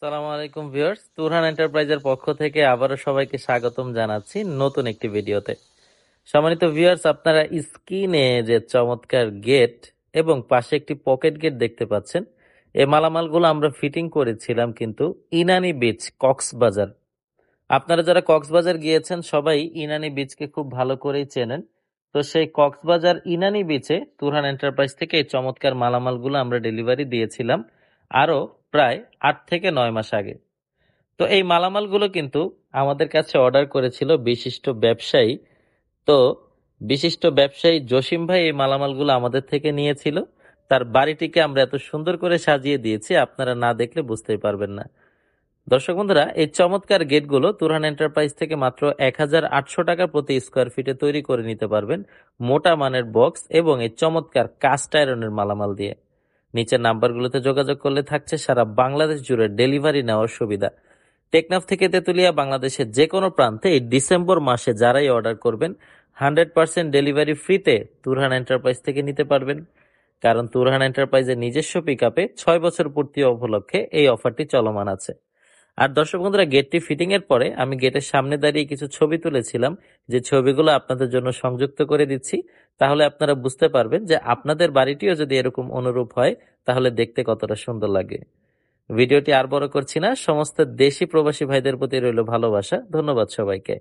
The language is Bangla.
আসসালামু আলাইকুম ভিউয়ার্স, তুরহান এন্টারপ্রাইজের পক্ষ থেকে আবারও সবাইকে স্বাগতম জানাচ্ছি নতুন একটি ভিডিওতে। সম্মানিত ভিউয়ার্স, আপনারা স্ক্রিনে যে চমৎকার গেট এবং পাশে একটি পকেট গেট দেখতে পাচ্ছেন, এই মালামালগুলো আমরা ফিটিং করেছিলাম কিন্তু ইনানি বিচ, কক্সবাজার। আপনারা যারা কক্সবাজার গিয়েছেন সবাই ইনানি বিচকে খুব ভালো করেই চেনেন। তো সেই কক্সবাজার ইনানি বিচে তুরহান এন্টারপ্রাইজ থেকে এই চমৎকার মালামালগুলো আমরা ডেলিভারি দিয়েছিলাম আরো প্রায় 8 থেকে 9 মাস আগে। তো এই মালামালগুলো কিন্তু আমাদের কাছে অর্ডার করেছিল বিশিষ্ট ব্যবসায়ী। তো বিশিষ্ট ব্যবসায়ী জসিম ভাই এই মালামালগুলো আমাদের থেকে নিয়েছিল। তার বাড়িটিকে আমরা এত সুন্দর করে সাজিয়ে দিয়েছি, আপনারা না দেখলে বুঝতেই পারবেন না। দর্শক বন্ধুরা, এই চমৎকার গেটগুলো তুরহান এন্টারপ্রাইজ থেকে মাত্র 1800 টাকা প্রতি স্কোয়ার ফিটে তৈরি করে নিতে পারবেন, মোটা মানের বক্স এবং এই চমৎকার কাস্ট আয়রনের মালামাল দিয়ে। নিচের নাম্বারগুলোতে যোগাযোগ করলে থাকছে সারা বাংলাদেশ জুড়ে ডেলিভারি নেওয়ার সুবিধা। টেকনাফ থেকে তেতুলিয়া, বাংলাদেশের যে কোনো প্রান্তে এই ডিসেম্বর মাসে যারাই অর্ডার করবেন 100% ডেলিভারি ফ্রিতে তুরহান এন্টারপ্রাইজ থেকে নিতে পারবেন। কারণ তুরহান এন্টারপ্রাইজের নিজস্ব পিকআপে 6 বছর পূর্তি উপলক্ষে এই অফারটি চলমান আছে। আর দর্শক বন্ধুরা, গেটটি ফিটিং এর পরে আমি গেটের সামনে দাঁড়িয়ে কিছু ছবি তুলেছিলাম, যে ছবিগুলো আপনাদের জন্য সংযুক্ত করে দিচ্ছি। তাহলে আপনারা বুঝতে পারবেন যে আপনাদের বাড়িটিও যদি এরকম অনুরূপ হয় তাহলে দেখতে কতটা সুন্দর লাগে। ভিডিওটি আর বড় করছি না, সমস্ত দেশি প্রবাসী ভাইদের প্রতি রইল ভালোবাসা। ধন্যবাদ সবাইকে।